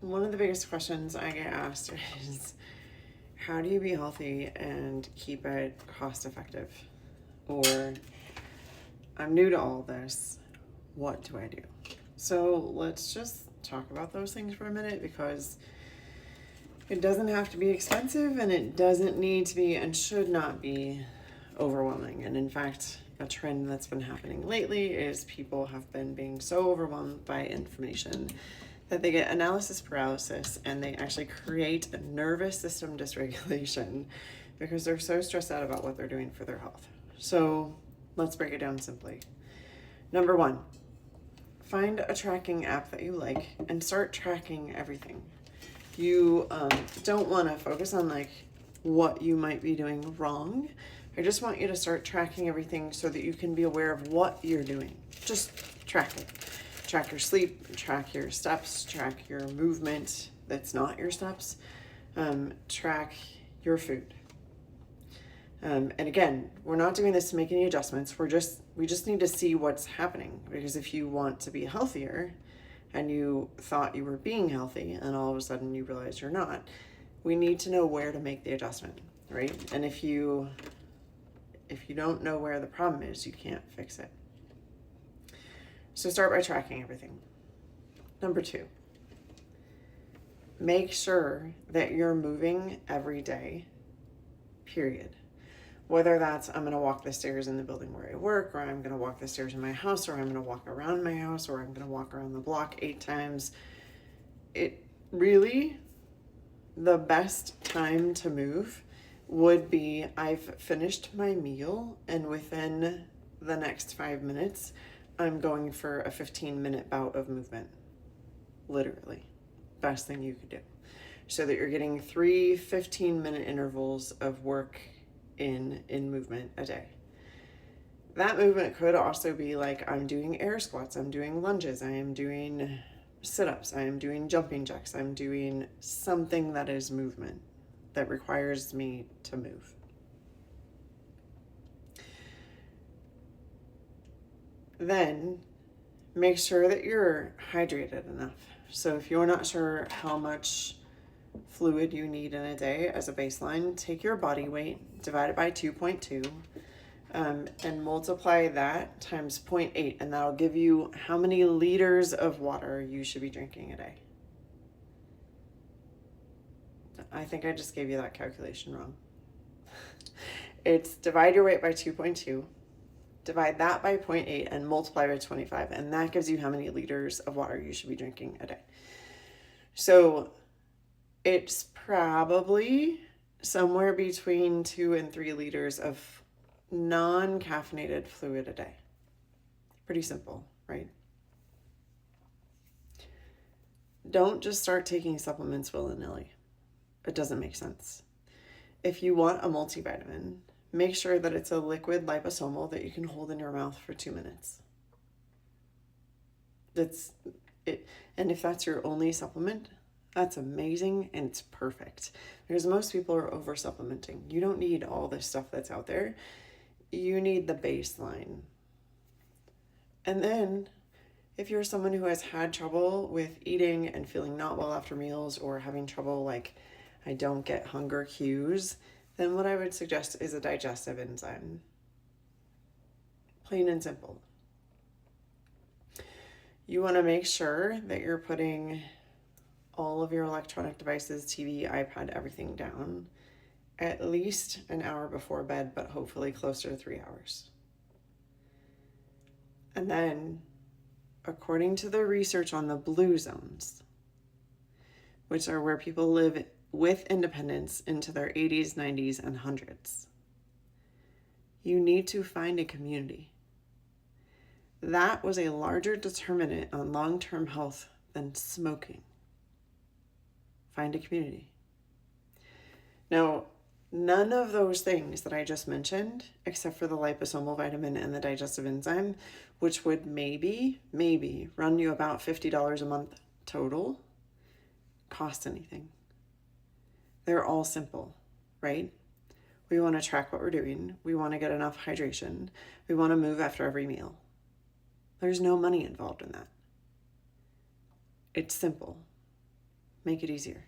one of the biggest questions I get asked is, how do you be healthy and keep it cost effective? Or, I'm new to all this, what do I do? So let's just talk about those things for a minute, because it doesn't have to be expensive, and it doesn't need to be and should not be overwhelming. And in fact, a trend that's been happening lately is people have been being so overwhelmed by information that they get analysis paralysis, and they actually create a nervous system dysregulation because they're so stressed out about what they're doing for their health. So let's break it down simply. Number one, find a tracking app that you like and start tracking everything. You don't want to focus on like what you might be doing wrong. I just want you to start tracking everything so that you can be aware of what you're doing. Just track it. Track your sleep, track your steps, track your movement that's not your steps, track your food. And again, we're not doing this to make any adjustments. We just need to see what's happening, because if you want to be healthier and you thought you were being healthy and all of a sudden you realize you're not, we need to know where to make the adjustment, right? And if you don't know where the problem is, you can't fix it. So start by tracking everything. Number two, make sure that you're moving every day, period. Whether that's I'm going to walk the stairs in the building where I work, or I'm going to walk the stairs in my house, or I'm going to walk around my house, or I'm going to walk around the block 8 times. It really, the best time to move would be I've finished my meal and within the next 5 minutes, I'm going for a 15-minute bout of movement. Literally. Best thing you could do. So that you're getting 3 15-minute intervals of work in movement a day. That movement could also be like, I'm doing air squats, I'm doing lunges, I am doing sit-ups, I am doing jumping jacks, I'm doing something that is movement that requires me to move. Then make sure that you're hydrated enough. So if you're not sure how much fluid you need in a day as a baseline, take your body weight, divide it by 2.2, and multiply that times 0.8, and that'll give you how many liters of water you should be drinking a day. I think I just gave you that calculation wrong. It's divide your weight by 2.2, divide that by 0.8, and multiply by 25, and that gives you how many liters of water you should be drinking a day. So it's probably somewhere between 2 and 3 liters of non-caffeinated fluid a day. Pretty simple, right? Don't just start taking supplements willy-nilly. It doesn't make sense. If you want a multivitamin, make sure that it's a liquid liposomal that you can hold in your mouth for 2 minutes. That's it. And if that's your only supplement, that's amazing and it's perfect. Because most people are over supplementing. You don't need all this stuff that's out there. You need the baseline. And then if you're someone who has had trouble with eating and feeling not well after meals, or having trouble like I don't get hunger cues, then what I would suggest is a digestive enzyme. Plain and simple. You want to make sure that you're putting all of your electronic devices, TV, iPad, everything down at least an hour before bed, but hopefully closer to 3 hours. And then, according to the research on the blue zones, which are where people live with independence into their 80s, 90s, and 100s, you need to find a community. That was a larger determinant on long-term health than smoking. Find a community. Now, none of those things that I just mentioned, except for the liposomal vitamin and the digestive enzyme, which would maybe run you about $50 a month total, cost anything. They're all simple, right? We want to track what we're doing. We want to get enough hydration. We want to move after every meal. There's no money involved in that. It's simple. make it easier.